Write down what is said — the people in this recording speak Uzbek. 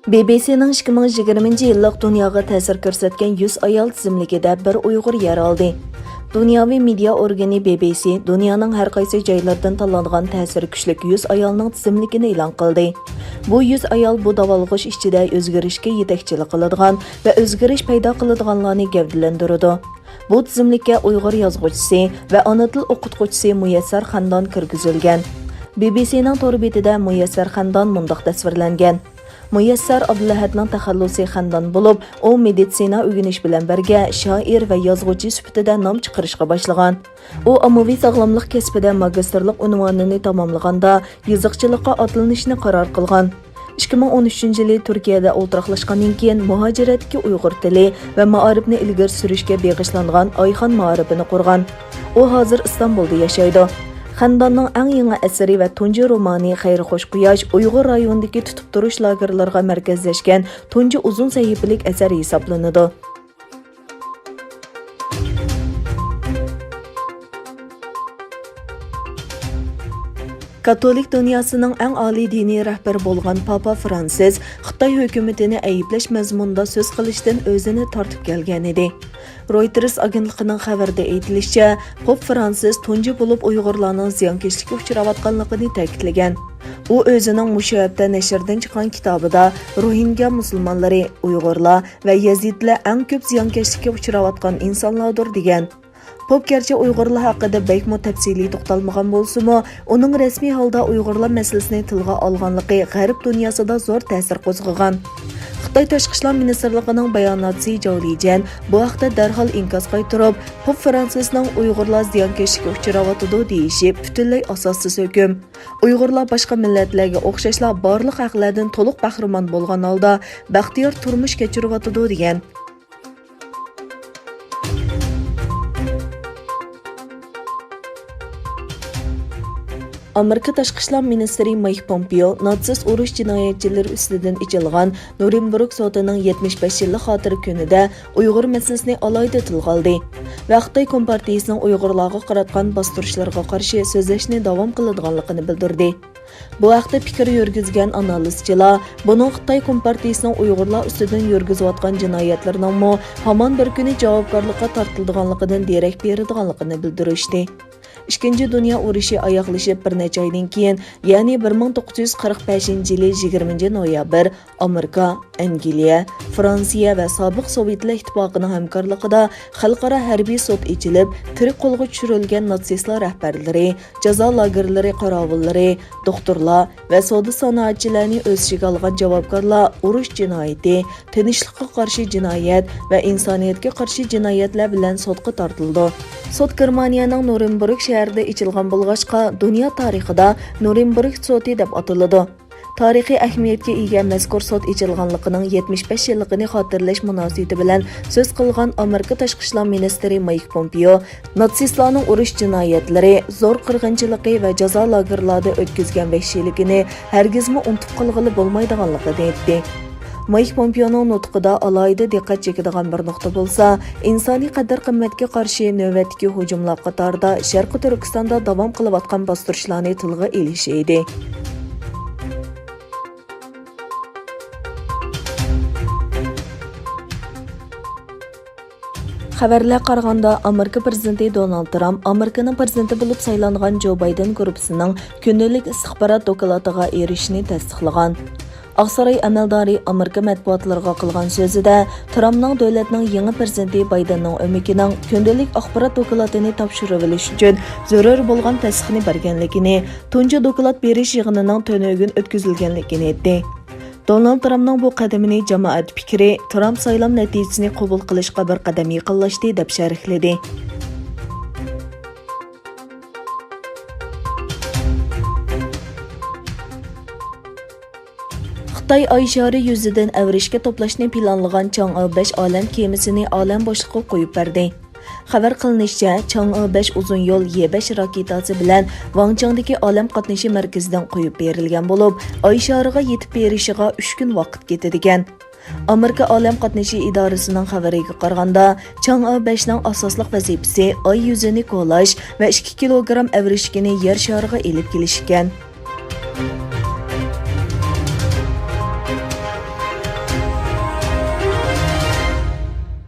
BBC'ning 2020 yillik dunyoga ta'sir ko'rsatgan 100 ayol tizimligida bir Uyg'ur yer oldi. Dunyoviy media organi BBC dunyoning har qaysi joylaridan tanlangan ta'siri kuchli 100 ayolning tizimligini e'lon qildi. Bu 100 ayol bu davolg'ish ichida o'zgarishga yetakchilik qiladigan va o'zgarish paydo qiladiganlarni gavdalantiradi. Bu tizimlikka Uyg'ur yozuvchisi va ona til o'qituvchisi Muyassar Xandon kirgizilgan. BBC'ning to'ri betida Muyassar Xandon mundaq tasvirlangan. Muyassar Abdulahadning taxallusi Xandon bo'lib, u meditsina o'rganish bilan birga shoir va yozuvchi sifatida nom chiqarishga boshlagan. U ommaviy sog'lomlik kasbida magistrlik unvonini tamomlaganda yoziqchilikqa otlanishni qaror qilgan. 2013-yili Turkiyada o'ltiraqlashgandan keyin muhojiratga Uyg'ur tili va ma'arifni ilgari surishga beg'ishlangan Oyxon ma'arifini qurgan. U hozir Istanbulda yashaydi. Xandonning eng yangi asari va tunji romani Xayri Xo'sh Quyosh Uyg'ur rayonidagi tutib turish lagerlariga markazlashgan tunji uzun sahifalik asar hisoblanadi. Katolik dunyosining eng oliy diniy rahbari bo'lgan Papa Fransis Xitoy hukumatini ayblash mazmunida so'z qilishdan o'zini tortib kelgan edi. Reuters agentligining xabarida aytilishicha, Pop Fransis tunji bo'lib Uyg'urlarning ziyonkashlikka uchrayotganligini ta'kidlagan. U o'zining mushoyabda nashrdan chiqqan kitobida Rohingya musulmonlari, Uyg'urlar va Yazidlar eng ko'p ziyonkashlikka uchrayotgan insonlardir degan. Pop gerçi Uyg'urlar haqida bekmo tafsiliy to'xtalmagan bo'lsa-mu, uning rasmiy holda Uyg'urlar masalasini tilga olganligi g'arb dunyosida zo'r ta'sir qo'zg'agan. Xitoy Tashqi ishlar ministrligining bayonotchisi Zhao Lijian bu haqda darhol inkos qaytarib, Pop Fransisning Uyg'urlar ziyonkashlikka uchrayotidi deyishi butunlay asossiz hukm. Uyg'urlar boshqa millatlarga o'xshashlar barliq haqlardan to'liq bahramand bo'lgan holda baxtiyor turmush kechirayotidi degan. Amerika Tashqi ishlar ministri Mike Pompeo natsist urush jinoyatchilari ustidan ichilgan Nuremberg sotining 75 yillik xotira kunida Uyg'ur masalasini alohida tilga oldi va Xitoy Kompartiyasining Uyg'urlarga qaratgan bostirishlariga qarshi so'zlashni davom qiladiganligini bildirdi. Bu haqda fikr yurgizgan analizchilar buning Xitoy Kompartiyasining Uyg'urlar ustidan yurgizayotgan jinoyatlarning hamon bir kuni javobgarlikka tortiladiganligidan derak beradiganligini bildirishdi. İkinci Dünya urushi oyoqlashib bir necha oydan keyin, ya'ni 1945-yili 20 noyabr Amerika, Angliya, Fransiya va sobiq Sovetlar ittifoqining hamkorligida xalqaro harbiy sud ochilib, tirik qo'lga tushirilgan natsistlar rahbarlari, jazo lagerlari qorovullari, doktorlar va savdo sanoatchilarni o'z ichiga olgan javobgarlar urush jinoyati, tinchlikka qarshi jinoyat va insoniyatga qarshi jinoyatlar bilan sudga tortildi. Sud Germaniyaning Nuremberg shahrida ichilgan bo'lg'achqa dunyo tarixida Nuremberg sudi deb ataladi. Tarixiy ahamiyatga ega mazkur sud ichilganligining 75 yilligini xotirlash munosabati bilan so'z qilgan Amerika Tashqi ishlar ministri Mike Pompeo natsistlarning urush jinoyatlari, zo'r qirg'inchiligi va jazo lagerlarida o'tkazgan vahshiyligini hargizmi unutib qolg'ili bo'lmaydiganligini aytdi. Mike Pompeo'ning nutqida alohida diqqat chekadigan bir nuqta bo'lsa, insoniy qadr-qimmatga qarshi navbatdagi hujumlar qatorida Sharqi Turkistonda davom qilayotgan bostirishlarni tilga olishi edi. Xabarlar qaraganda Amerika prezidenti Donald Trump Amerikaning prezidenti bo'lib saylangan Joe Biden guruhining kundalik istixborot doklatiga erishishini tasdiqlagan. Aqsaray amaldori Amerika matbuotlariga qilgan so'zida Trumpning davlatning yangi prezidenti Bidenning o'mikining kundalik axborot dokladini topshirib olish uchun zarur bo'lgan tasdiqni berganligini, tunji doklad berish yig'inining to'nogin o'tkazilganligini aytdi. Donald Trumpning bu qadamini jamoat fikri Trump saylam natijasini qabul qilishga bir qadam yaqinlashdi deb sharhladi. Xitoy Oy shari yuzidan avrishga to'plashni planlagan Chang'e 5 olam kemisini olam boshliqqa qo'yib berdi. Xabar qilinishicha, Chang'e 5 uzun yo'l Y5 raketasi bilan Wangchangdagi olam qatnashi markazidan qo'yib berilgan bo'lib, Oy shariga yetib berishiga 3 kun vaqt ketadigan. Amerika olam qatnashi idorasining xabariga qaraganda, Chang'e 5 ning asosli vazifasi Oy yuzini qo'llash va 2 kilogramm avrishkini yer shariga elib kelish ekan.